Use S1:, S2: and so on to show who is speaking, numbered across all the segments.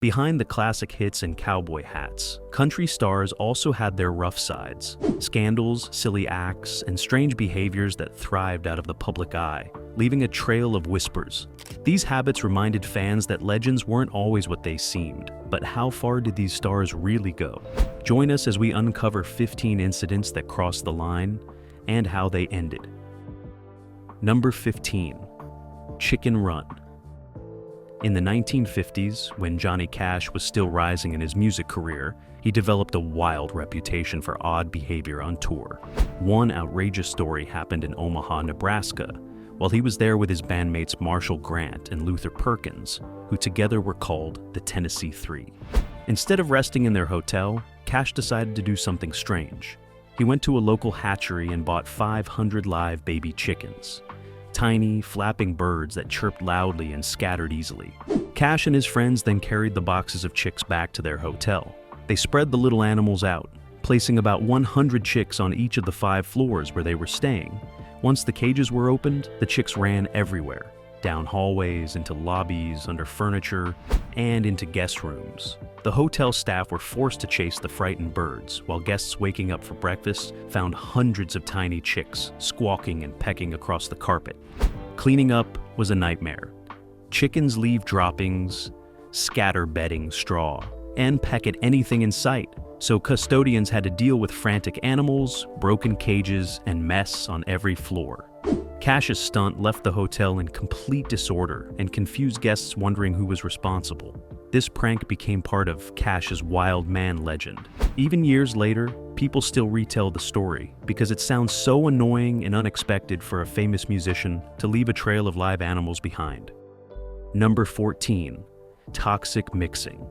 S1: Behind the classic hits and cowboy hats, country stars also had their rough sides. Scandals, silly acts, and strange behaviors that thrived out of the public eye, leaving a trail of whispers. These habits reminded fans that legends weren't always what they seemed, but how far did these stars really go? Join us as we uncover 15 incidents that crossed the line and how they ended. Number 15. Chicken Run. In the 1950s, when Johnny Cash was still rising in his music career, he developed a wild reputation for odd behavior on tour. One outrageous story happened in Omaha, Nebraska, while he was there with his bandmates Marshall Grant and Luther Perkins, who together were called the Tennessee Three. Instead of resting in their hotel, Cash decided to do something strange. He went to a local hatchery and bought 500 live baby chickens. Tiny, flapping birds that chirped loudly and scattered easily. Cash and his friends then carried the boxes of chicks back to their hotel. They spread the little animals out, placing about 100 chicks on each of the 5 floors where they were staying. Once the cages were opened, the chicks ran everywhere, down hallways, into lobbies, under furniture, and into guest rooms. The hotel staff were forced to chase the frightened birds, while guests waking up for breakfast found hundreds of tiny chicks squawking and pecking across the carpet. Cleaning up was a nightmare. Chickens leave droppings, scatter bedding, straw, and peck at anything in sight, so custodians had to deal with frantic animals, broken cages, and mess on every floor. Cash's stunt left the hotel in complete disorder and confused guests wondering who was responsible. This prank became part of Cash's wild man legend. Even years later, people still retell the story because it sounds so annoying and unexpected for a famous musician to leave a trail of live animals behind. Number 14. Toxic mixing.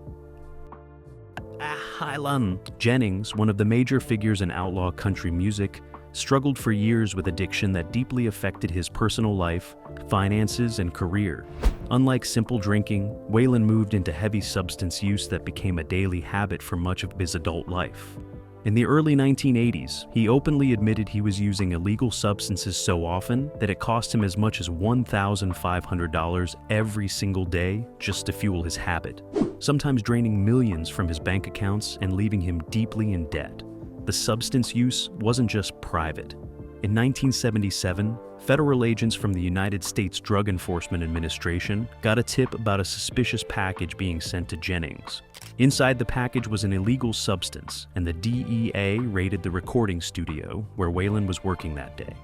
S1: Waylon Jennings, one of the major figures in outlaw country music, struggled for years with addiction that deeply affected his personal life, finances, and career. Unlike simple drinking, Waylon moved into heavy substance use that became a daily habit for much of his adult life. In the early 1980s, he openly admitted he was using illegal substances so often that it cost him as much as $1,500 every single day just to fuel his habit, sometimes draining millions from his bank accounts and leaving him deeply in debt. The substance use wasn't just private. In 1977, federal agents from the United States Drug Enforcement Administration got a tip about a suspicious package being sent to Jennings. Inside the package was an illegal substance, and the DEA raided the recording studio where Waylon was working that day.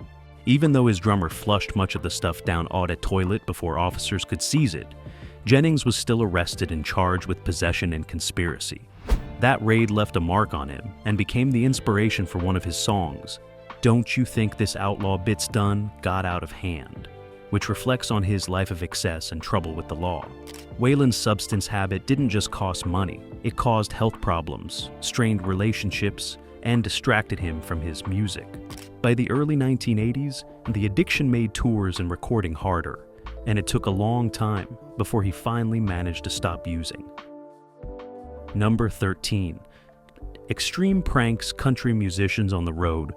S1: Even though his drummer flushed much of the stuff down a toilet before officers could seize it, Jennings was still arrested and charged with possession and conspiracy. That raid left a mark on him and became the inspiration for one of his songs, "Don't You Think This Outlaw Bit's Done Got Out of Hand," which reflects on his life of excess and trouble with the law. Waylon's substance habit didn't just cost money, it caused health problems, strained relationships, and distracted him from his music. By the early 1980s, the addiction made tours and recording harder, and it took a long time before he finally managed to stop using. Number 13. Extreme pranks. Country musicians on the road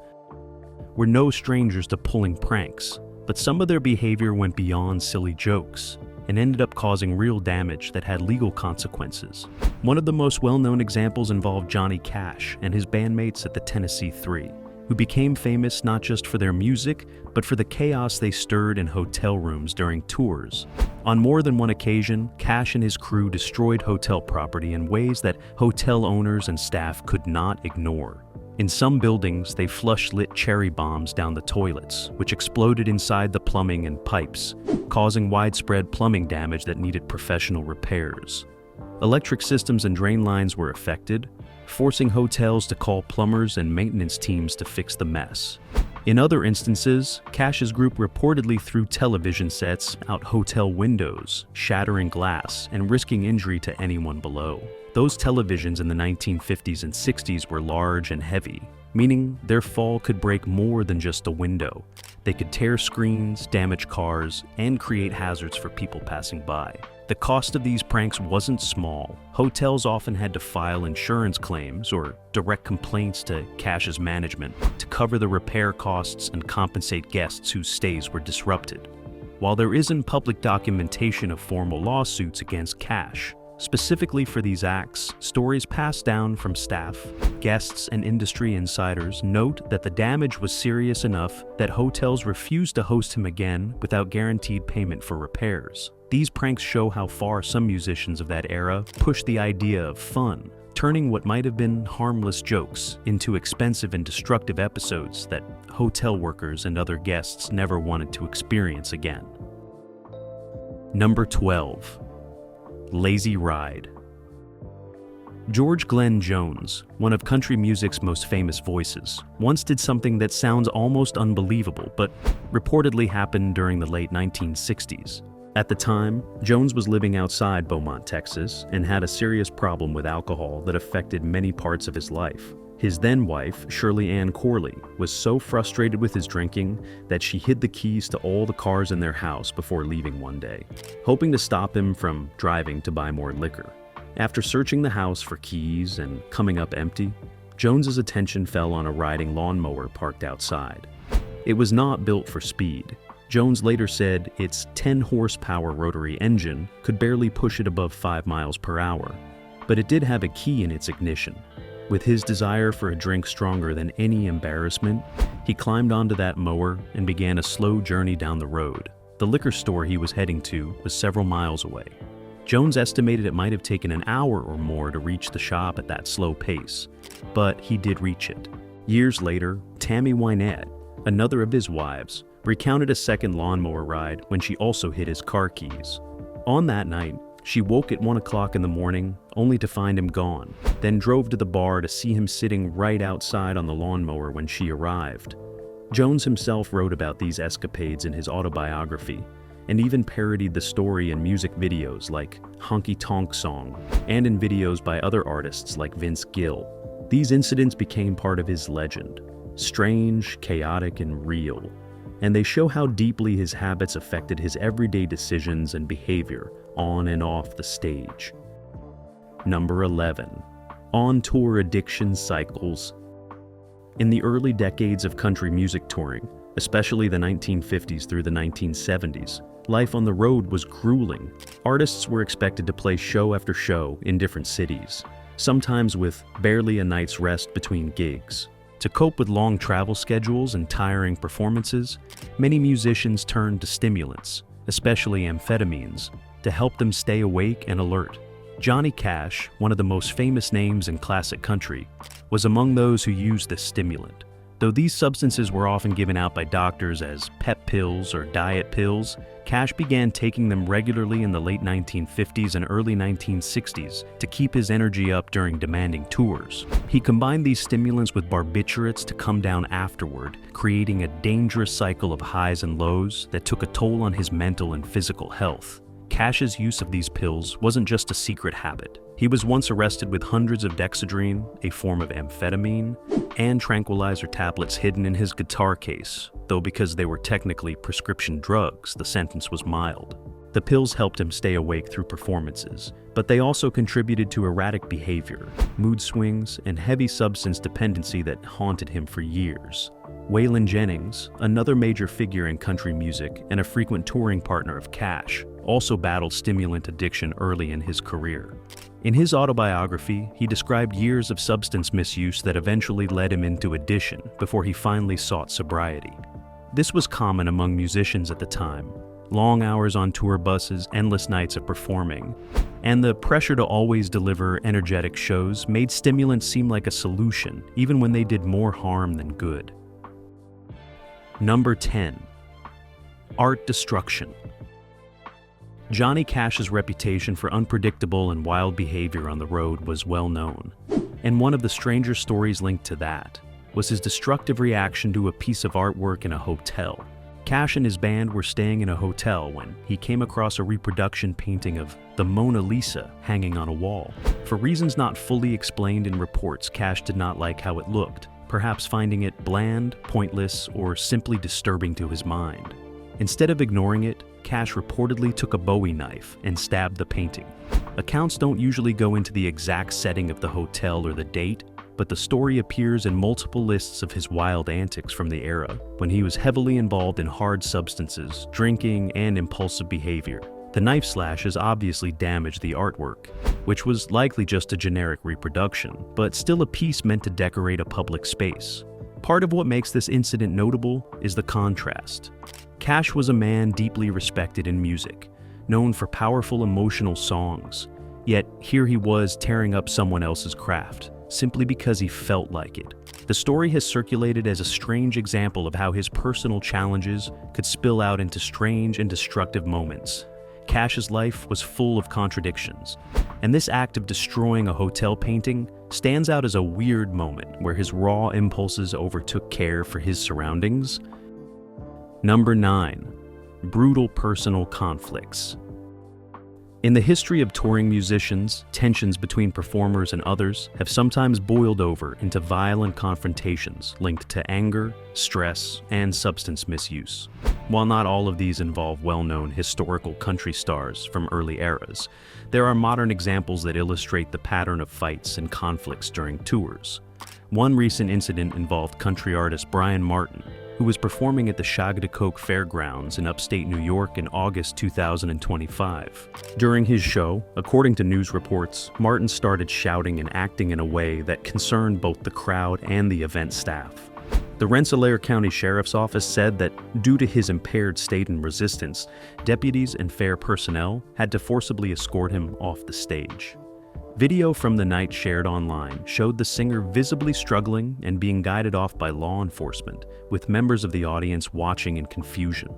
S1: were no strangers to pulling pranks, but some of their behavior went beyond silly jokes and ended up causing real damage that had legal consequences. One of the most well-known examples involved Johnny Cash and his bandmates at the Tennessee Three, who became famous not just for their music, but for the chaos they stirred in hotel rooms during tours. On more than one occasion, Cash and his crew destroyed hotel property in ways that hotel owners and staff could not ignore. In some buildings, they flushed lit cherry bombs down the toilets, which exploded inside the plumbing and pipes, causing widespread plumbing damage that needed professional repairs. Electric systems and drain lines were affected, forcing hotels to call plumbers and maintenance teams to fix the mess. In other instances, Cash's group reportedly threw television sets out hotel windows, shattering glass and risking injury to anyone below. Those televisions in the 1950s and 60s were large and heavy, meaning their fall could break more than just a window. They could tear screens, damage cars, and create hazards for people passing by. The cost of these pranks wasn't small. Hotels often had to file insurance claims or direct complaints to Cash's management to cover the repair costs and compensate guests whose stays were disrupted. While there isn't public documentation of formal lawsuits against Cash, Specifically for these acts, stories passed down from staff, guests, and industry insiders note that the damage was serious enough that hotels refused to host him again without guaranteed payment for repairs. These pranks show how far some musicians of that era pushed the idea of fun, turning what might have been harmless jokes into expensive and destructive episodes that hotel workers and other guests never wanted to experience again. Number 12. Lazy Ride. George Glenn Jones, one of country music's most famous voices, once did something that sounds almost unbelievable, but reportedly happened during the late 1960s. At the time, Jones was living outside Beaumont, Texas, and had a serious problem with alcohol that affected many parts of his life. His then-wife, Shirley Ann Corley, was so frustrated with his drinking that she hid the keys to all the cars in their house before leaving one day, hoping to stop him from driving to buy more liquor. After searching the house for keys and coming up empty, Jones's attention fell on a riding lawnmower parked outside. It was not built for speed. Jones later said its 10-horsepower rotary engine could barely push it above 5 miles per hour, but it did have a key in its ignition. With his desire for a drink stronger than any embarrassment, he climbed onto that mower and began a slow journey down the road. The liquor store he was heading to was several miles away. Jones estimated it might have taken an hour or more to reach the shop at that slow pace, but he did reach it. Years later, Tammy Wynette, another of his wives, recounted a second lawnmower ride when she also hid his car keys. On that night, she woke at 1 o'clock in the morning, only to find him gone, then drove to the bar to see him sitting right outside on the lawnmower when she arrived. Jones himself wrote about these escapades in his autobiography, and even parodied the story in music videos like Honky Tonk Song, and in videos by other artists like Vince Gill. These incidents became part of his legend, strange, chaotic, and real, and they show how deeply his habits affected his everyday decisions and behavior on and off the stage. Number 11. On-tour addiction cycles. In the early decades of country music touring, especially the 1950s through the 1970s, life on the road was grueling. Artists were expected to play show after show in different cities, sometimes with barely a night's rest between gigs. To cope with long travel schedules and tiring performances, many musicians turned to stimulants, especially amphetamines, to help them stay awake and alert. Johnny Cash, one of the most famous names in classic country, was among those who used this stimulant. Though these substances were often given out by doctors as pep pills or diet pills, Cash began taking them regularly in the late 1950s and early 1960s to keep his energy up during demanding tours. He combined these stimulants with barbiturates to come down afterward, creating a dangerous cycle of highs and lows that took a toll on his mental and physical health. Cash's use of these pills wasn't just a secret habit. He was once arrested with hundreds of dexedrine, a form of amphetamine, and tranquilizer tablets hidden in his guitar case, though because they were technically prescription drugs, the sentence was mild. The pills helped him stay awake through performances, but they also contributed to erratic behavior, mood swings, and heavy substance dependency that haunted him for years. Waylon Jennings, another major figure in country music and a frequent touring partner of Cash, also battled stimulant addiction early in his career. In his autobiography, he described years of substance misuse that eventually led him into addiction before he finally sought sobriety. This was common among musicians at the time. Long hours on tour buses, endless nights of performing, and the pressure to always deliver energetic shows made stimulants seem like a solution, even when they did more harm than good. Number 10. Art destruction. Johnny Cash's reputation for unpredictable and wild behavior on the road was well known, and one of the stranger stories linked to that was his destructive reaction to a piece of artwork in a hotel. Cash and his band were staying in a hotel when he came across a reproduction painting of the Mona Lisa hanging on a wall. For reasons not fully explained in reports, Cash did not like how it looked, perhaps finding it bland, pointless, or simply disturbing to his mind. Instead of ignoring it, Cash reportedly took a Bowie knife and stabbed the painting. Accounts don't usually go into the exact setting of the hotel or the date, but the story appears in multiple lists of his wild antics from the era, when he was heavily involved in hard substances, drinking, and impulsive behavior The knife slashes obviously damaged the artwork, which was likely just a generic reproduction, but still a piece meant to decorate a public space. Part of what makes this incident notable is the contrast. Cash was a man deeply respected in music, known for powerful emotional songs, yet here he was tearing up someone else's craft, simply because he felt like it. The story has circulated as a strange example of how his personal challenges could spill out into strange and destructive moments. Cash's life was full of contradictions, and this act of destroying a hotel painting stands out as a weird moment where his raw impulses overtook care for his surroundings. Number 9. Brutal personal conflicts. In the history of touring musicians, tensions between performers and others have sometimes boiled over into violent confrontations linked to anger, stress, and substance misuse. While not all of these involve well-known historical country stars from early eras, there are modern examples that illustrate the pattern of fights and conflicts during tours. One recent incident involved country artist Brian Martin, who was performing at the Chautauqua Fairgrounds in upstate New York in August 2025. During his show, according to news reports, Martin started shouting and acting in a way that concerned both the crowd and the event staff. The Rensselaer County Sheriff's Office said that due to his impaired state and resistance, deputies and fair personnel had to forcibly escort him off the stage. Video from the night shared online showed the singer visibly struggling and being guided off by law enforcement, with members of the audience watching in confusion.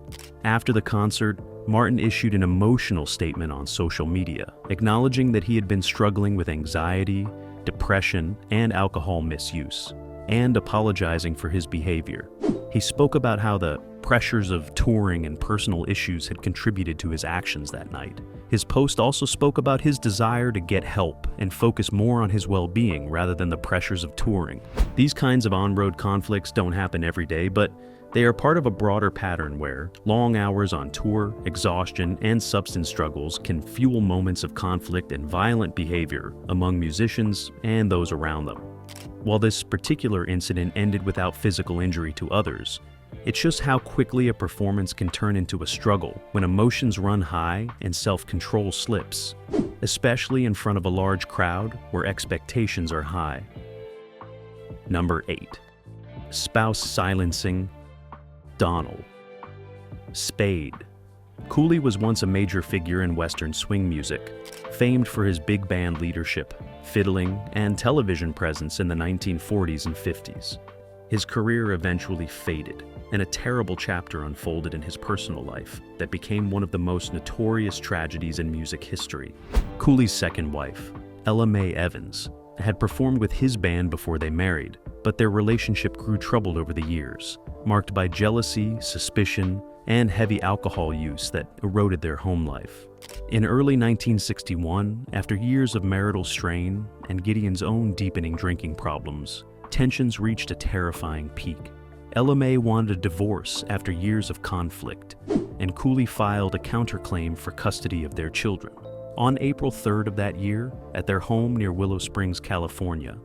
S1: After the concert, Martin issued an emotional statement on social media, acknowledging that he had been struggling with anxiety, depression, and alcohol misuse, and apologizing for his behavior. He spoke about how the pressures of touring and personal issues had contributed to his actions that night. His post also spoke about his desire to get help and focus more on his well-being rather than the pressures of touring. These kinds of on-road conflicts don't happen every day, but they are part of a broader pattern where long hours on tour, exhaustion, and substance struggles can fuel moments of conflict and violent behavior among musicians and those around them. While this particular incident ended without physical injury to others, it shows how quickly a performance can turn into a struggle when emotions run high and self-control slips, especially in front of a large crowd where expectations are high. Number 8. Spouse silencing. Donald. Spade. Cooley was once a major figure in Western swing music, famed for his big band leadership, fiddling, and television presence in the 1940s and 50s. His career eventually faded, and a terrible chapter unfolded in his personal life that became one of the most notorious tragedies in music history. Cooley's second wife, Ella Mae Evans, had performed with his band before they married, but their relationship grew troubled over the years, marked by jealousy, suspicion, and heavy alcohol use that eroded their home life. In early 1961, after years of marital strain and Gideon's own deepening drinking problems, tensions reached a terrifying peak. Ella Mae wanted a divorce after years of conflict, and Cooley filed a counterclaim for custody of their children. On April 3rd of that year, at their home near Willow Springs, California,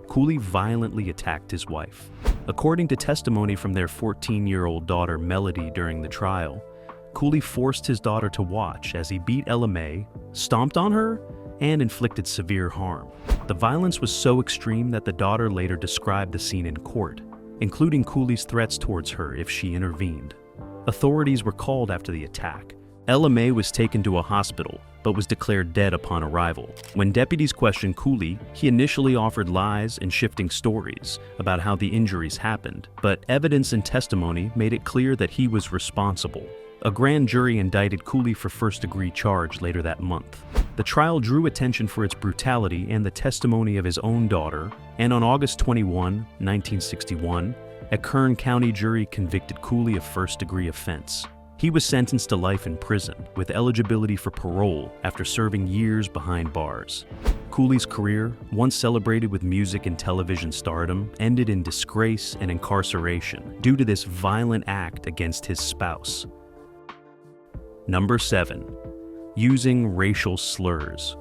S1: Cooley violently attacked his wife. According to testimony from their 14-year-old daughter Melody during the trial, Cooley forced his daughter to watch as he beat Ella Mae, stomped on her, and inflicted severe harm. The violence was so extreme that the daughter later described the scene in court, including Cooley's threats towards her if she intervened. Authorities were called after the attack. Ella Mae was taken to a hospital, but was declared dead upon arrival. When deputies questioned Cooley, he initially offered lies and shifting stories about how the injuries happened, but evidence and testimony made it clear that he was responsible. A grand jury indicted Cooley for first-degree charge later that month. The trial drew attention for its brutality and the testimony of his own daughter, and on August 21, 1961, a Kern County jury convicted Cooley of first-degree offense. He was sentenced to life in prison, with eligibility for parole after serving years behind bars. Cooley's career, once celebrated with music and television stardom, ended in disgrace and incarceration due to this violent act against his spouse. Number 7. Using racial slurs.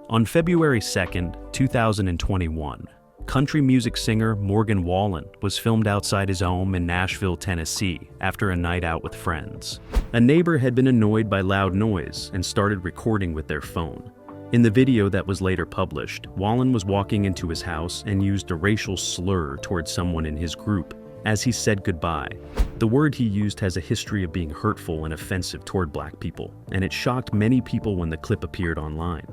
S1: On February 2nd, 2021, Country music singer Morgan Wallen was filmed outside his home in Nashville, Tennessee, after a night out with friends. A neighbor had been annoyed by loud noise and started recording with their phone. In the video that was later published, Wallen was walking into his house and used a racial slur towards someone in his group as he said goodbye. The word he used has a history of being hurtful and offensive toward black people, and it shocked many people when the clip appeared online.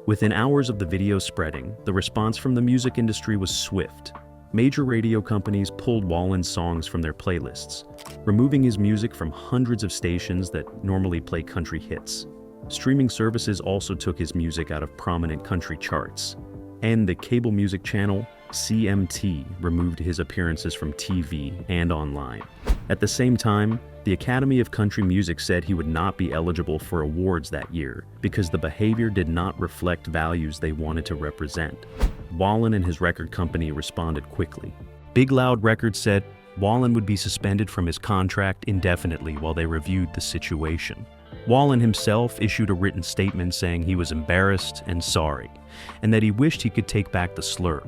S1: Within hours of the video spreading, the response from the music industry was swift. Major radio companies pulled Wallen's songs from their playlists, removing his music from hundreds of stations that normally play country hits. Streaming services also took his music out of prominent country charts, and the cable music channel CMT removed his appearances from TV and online. At the same time, the Academy of Country Music said he would not be eligible for awards that year because the behavior did not reflect values they wanted to represent. Wallen and his record company responded quickly. Big Loud Records said Wallen would be suspended from his contract indefinitely while they reviewed the situation. Wallen himself issued a written statement saying he was embarrassed and sorry, and that he wished he could take back the slur.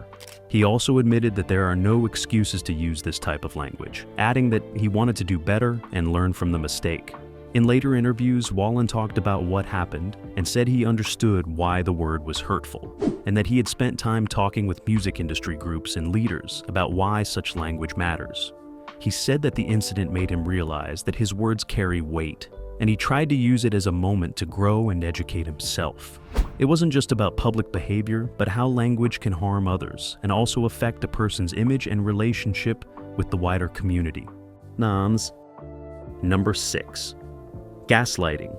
S1: He also admitted that there are no excuses to use this type of language, adding that he wanted to do better and learn from the mistake. In later interviews, Wallen talked about what happened and said he understood why the word was hurtful, and that he had spent time talking with music industry groups and leaders about why such language matters. He said that the incident made him realize that his words carry weight, and he tried to use it as a moment to grow and educate himself. It wasn't just about public behavior, but how language can harm others and also affect a person's image and relationship with the wider community. Noms. Number 6. Gaslighting.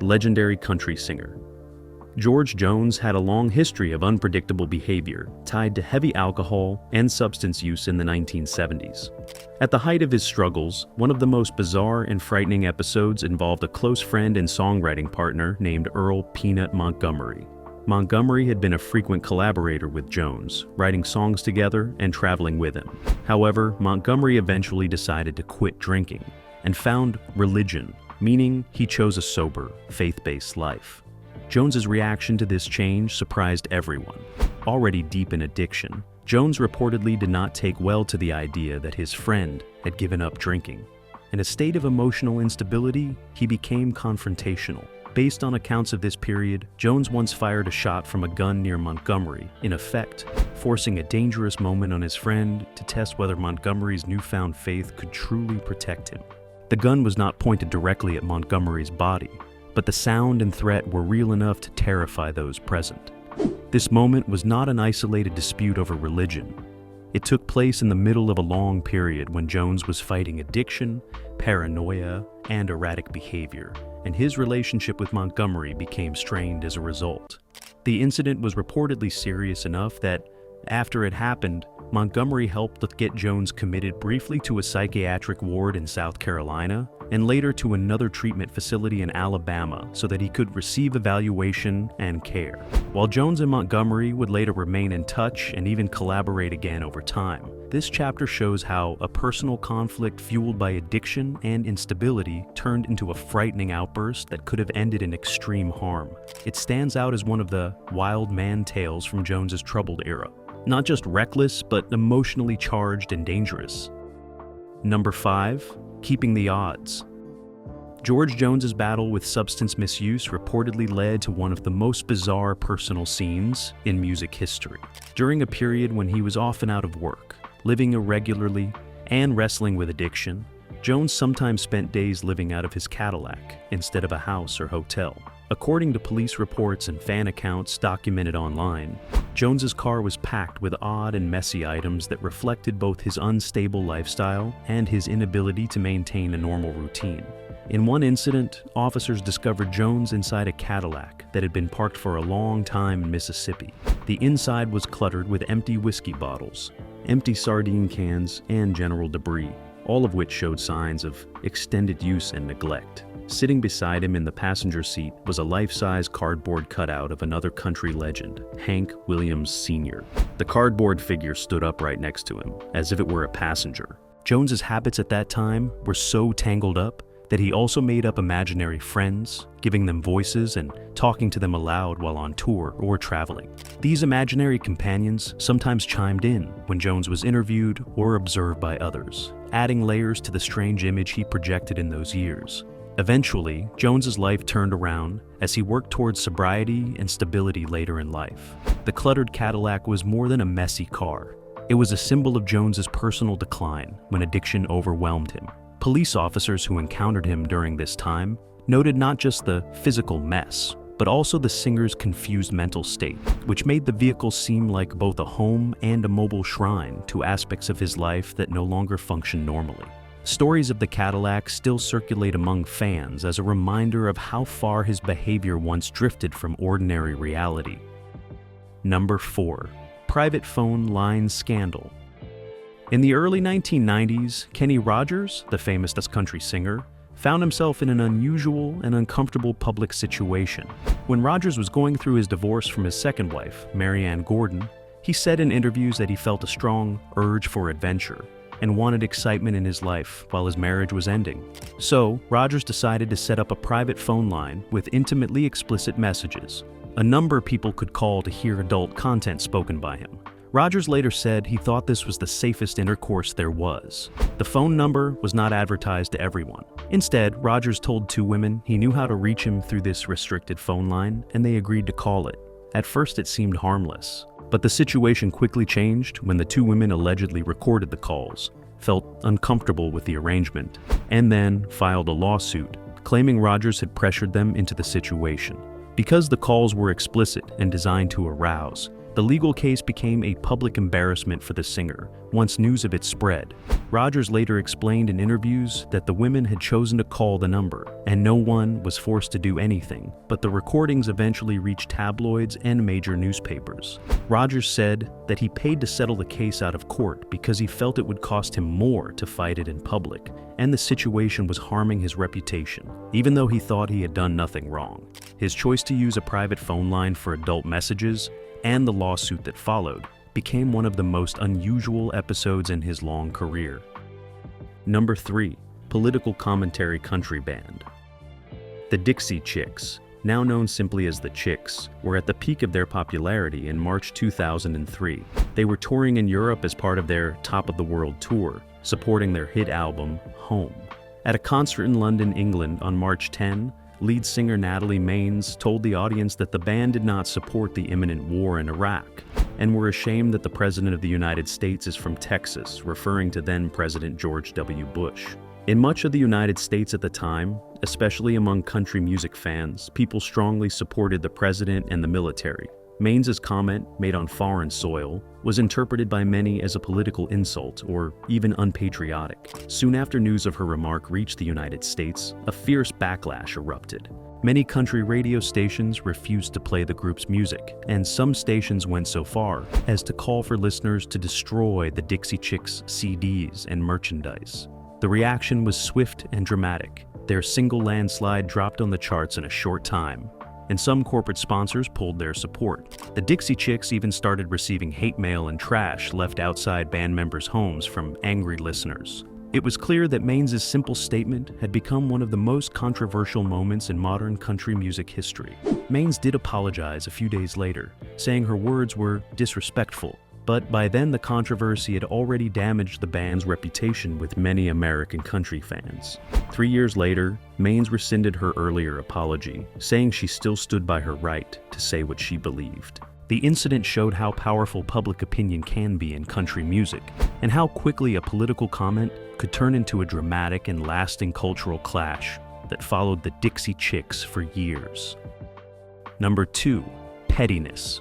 S1: Legendary country singer. George Jones had a long history of unpredictable behavior tied to heavy alcohol and substance use in the 1970s. At the height of his struggles, one of the most bizarre and frightening episodes involved a close friend and songwriting partner named Earl "Peanut" Montgomery. Montgomery had been a frequent collaborator with Jones, writing songs together and traveling with him. However, Montgomery eventually decided to quit drinking and found religion, meaning he chose a sober, faith-based life. Jones's reaction to this change surprised everyone. Already deep in addiction, Jones reportedly did not take well to the idea that his friend had given up drinking. In a state of emotional instability, he became confrontational. Based on accounts of this period, Jones once fired a shot from a gun near Montgomery, in effect, forcing a dangerous moment on his friend to test whether Montgomery's newfound faith could truly protect him. The gun was not pointed directly at Montgomery's body, but the sound and threat were real enough to terrify those present. This moment was not an isolated dispute over religion. It took place in the middle of a long period when Jones was fighting addiction, paranoia, and erratic behavior, and his relationship with Montgomery became strained as a result. The incident was reportedly serious enough that, after it happened, Montgomery helped get Jones committed briefly to a psychiatric ward in South Carolina and later to another treatment facility in Alabama so that he could receive evaluation and care. While Jones and Montgomery would later remain in touch and even collaborate again over time, this chapter shows how a personal conflict fueled by addiction and instability turned into a frightening outburst that could have ended in extreme harm. It stands out as one of the wild man tales from Jones's troubled era. Not just reckless, but emotionally charged and dangerous. Number 5. Keeping the odds. George Jones's battle with substance misuse reportedly led to one of the most bizarre personal scenes in music history. During a period when he was often out of work, living irregularly, and wrestling with addiction, Jones sometimes spent days living out of his Cadillac instead of a house or hotel. According to police reports and fan accounts documented online, Jones's car was packed with odd and messy items that reflected both his unstable lifestyle and his inability to maintain a normal routine. In one incident, officers discovered Jones inside a Cadillac that had been parked for a long time in Mississippi. The inside was cluttered with empty whiskey bottles, empty sardine cans, and general debris, all of which showed signs of extended use and neglect. Sitting beside him in the passenger seat was a life-size cardboard cutout of another country legend, Hank Williams Sr. The cardboard figure stood up right next to him, as if it were a passenger. Jones's habits at that time were so tangled up that he also made up imaginary friends, giving them voices and talking to them aloud while on tour or traveling. These imaginary companions sometimes chimed in when Jones was interviewed or observed by others, adding layers to the strange image he projected in those years. Eventually, Jones's life turned around as he worked towards sobriety and stability later in life. The cluttered Cadillac was more than a messy car. It was a symbol of Jones's personal decline when addiction overwhelmed him. Police officers who encountered him during this time noted not just the physical mess, but also the singer's confused mental state, which made the vehicle seem like both a home and a mobile shrine to aspects of his life that no longer function normally. Stories of the Cadillac still circulate among fans as a reminder of how far his behavior once drifted from ordinary reality. Number 4. Private phone line scandal. In the early 1990s, Kenny Rogers, the famous country singer, found himself in an unusual and uncomfortable public situation. When Rogers was going through his divorce from his second wife, Marianne Gordon, he said in interviews that he felt a strong urge for adventure and wanted excitement in his life while his marriage was ending. So, Rogers decided to set up a private phone line with intimately explicit messages. A number of people could call to hear adult content spoken by him. Rogers later said he thought this was the safest intercourse there was. The phone number was not advertised to everyone. Instead, Rogers told 2 women he knew how to reach him through this restricted phone line, and they agreed to call it. At first, it seemed harmless. But the situation quickly changed when the 2 women allegedly recorded the calls, felt uncomfortable with the arrangement, and then filed a lawsuit, claiming Rogers had pressured them into the situation. Because the calls were explicit and designed to arouse, the legal case became a public embarrassment for the singer once news of it spread. Rogers later explained in interviews that the women had chosen to call the number, and no one was forced to do anything, but the recordings eventually reached tabloids and major newspapers. Rogers said that he paid to settle the case out of court because he felt it would cost him more to fight it in public, and the situation was harming his reputation, even though he thought he had done nothing wrong. His choice to use a private phone line for adult messages and the lawsuit that followed became one of the most unusual episodes in his long career. Number 3. Political commentary country band. The Dixie Chicks, now known simply as the Chicks, were at the peak of their popularity in March 2003. They were touring in Europe as part of their Top of the World tour, supporting their hit album, Home. At a concert in London, England on March 10, lead singer Natalie Maines told the audience that the band did not support the imminent war in Iraq and were ashamed that the President of the United States is from Texas, referring to then-President George W. Bush. In much of the United States at the time, especially among country music fans, people strongly supported the president and the military. Mains's comment, made on foreign soil, was interpreted by many as a political insult or even unpatriotic. Soon after news of her remark reached the United States, a fierce backlash erupted. Many country radio stations refused to play the group's music, and some stations went so far as to call for listeners to destroy the Dixie Chicks CDs and merchandise. The reaction was swift and dramatic. Their single landslide dropped on the charts in a short time, and some corporate sponsors pulled their support. The Dixie Chicks even started receiving hate mail and trash left outside band members' homes from angry listeners. It was clear that Mains's simple statement had become one of the most controversial moments in modern country music history. Maines did apologize a few days later, saying her words were disrespectful, but by then the controversy had already damaged the band's reputation with many American country fans. 3 years later, Maines rescinded her earlier apology, saying she still stood by her right to say what she believed. The incident showed how powerful public opinion can be in country music, and how quickly a political comment could turn into a dramatic and lasting cultural clash that followed the Dixie Chicks for years. Number 2. Pettiness.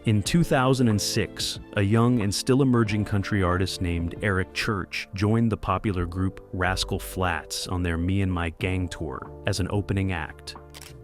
S1: In 2006, a young and still emerging country artist named Eric Church joined the popular group Rascal Flatts on their Me and My Gang tour as an opening act.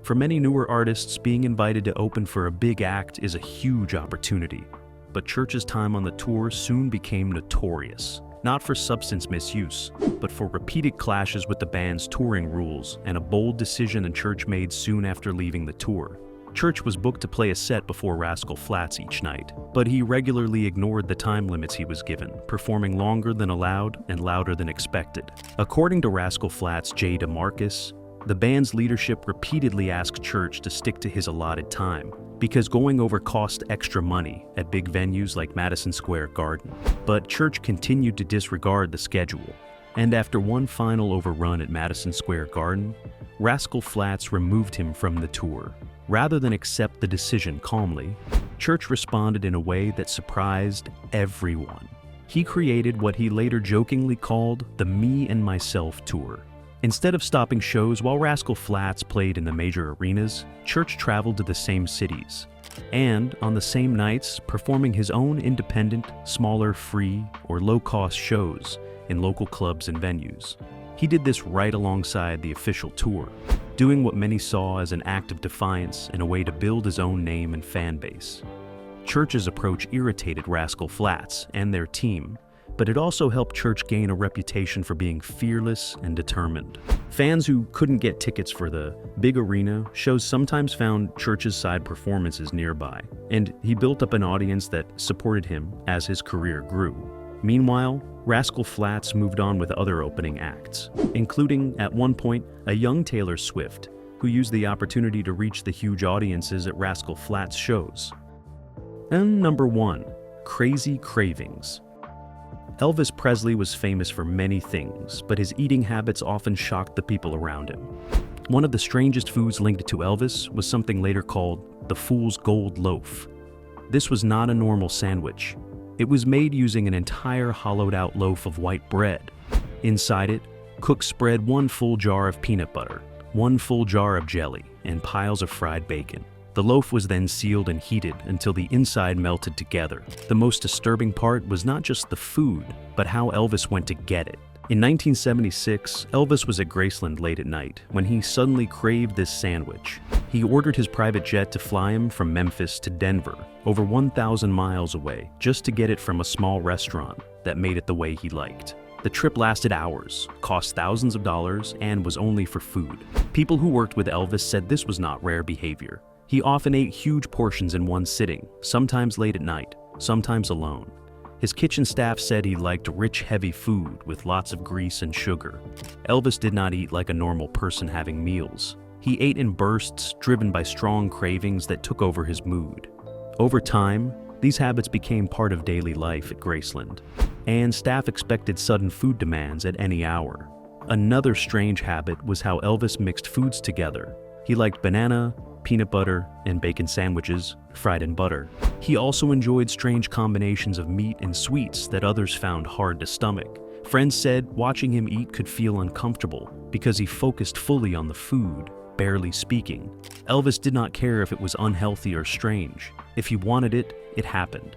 S1: For many newer artists, being invited to open for a big act is a huge opportunity, but Church's time on the tour soon became notorious, not for substance misuse, but for repeated clashes with the band's touring rules and a bold decision the Church made soon after leaving the tour. Church was booked to play a set before Rascal Flatts each night, but he regularly ignored the time limits he was given, performing longer than allowed and louder than expected. According to Rascal Flatts' Jay DeMarcus, the band's leadership repeatedly asked Church to stick to his allotted time, because going over cost extra money at big venues like Madison Square Garden. But Church continued to disregard the schedule, and after one final overrun at Madison Square Garden, Rascal Flatts removed him from the tour. Rather than accept the decision calmly, Church responded in a way that surprised everyone. He created what he later jokingly called the Me and Myself Tour. Instead of stopping shows while Rascal Flatts played in the major arenas, Church traveled to the same cities, and on the same nights, performing his own independent, smaller, free, or low-cost shows in local clubs and venues. He did this right alongside the official tour, doing what many saw as an act of defiance and a way to build his own name and fan base. Church's approach irritated Rascal Flatts and their team, but it also helped Church gain a reputation for being fearless and determined. Fans who couldn't get tickets for the big arena shows sometimes found Church's side performances nearby, and he built up an audience that supported him as his career grew. Meanwhile, Rascal Flatts moved on with other opening acts, including, at one point, a young Taylor Swift, who used the opportunity to reach the huge audiences at Rascal Flatts shows. And number 1, crazy cravings. Elvis Presley was famous for many things, but his eating habits often shocked the people around him. One of the strangest foods linked to Elvis was something later called the Fool's Gold Loaf. This was not a normal sandwich. It was made using an entire hollowed-out loaf of white bread. Inside it, cooks spread 1 full jar of peanut butter, 1 full jar of jelly, and piles of fried bacon. The loaf was then sealed and heated until the inside melted together. The most disturbing part was not just the food, but how Elvis went to get it. In 1976, Elvis was at Graceland late at night when he suddenly craved this sandwich. He ordered his private jet to fly him from Memphis to Denver, over 1,000 miles away, just to get it from a small restaurant that made it the way he liked. The trip lasted hours, cost thousands of dollars, and was only for food. People who worked with Elvis said this was not rare behavior. He often ate huge portions in one sitting, sometimes late at night, sometimes alone. His kitchen staff said he liked rich, heavy food with lots of grease and sugar. Elvis did not eat like a normal person having meals. He ate in bursts driven by strong cravings that took over his mood. Over time, these habits became part of daily life at Graceland, and staff expected sudden food demands at any hour. Another strange habit was how Elvis mixed foods together. He liked banana, peanut butter, and bacon sandwiches, fried in butter. He also enjoyed strange combinations of meat and sweets that others found hard to stomach. Friends said watching him eat could feel uncomfortable because he focused fully on the food, barely speaking. Elvis did not care if it was unhealthy or strange. If he wanted it, it happened.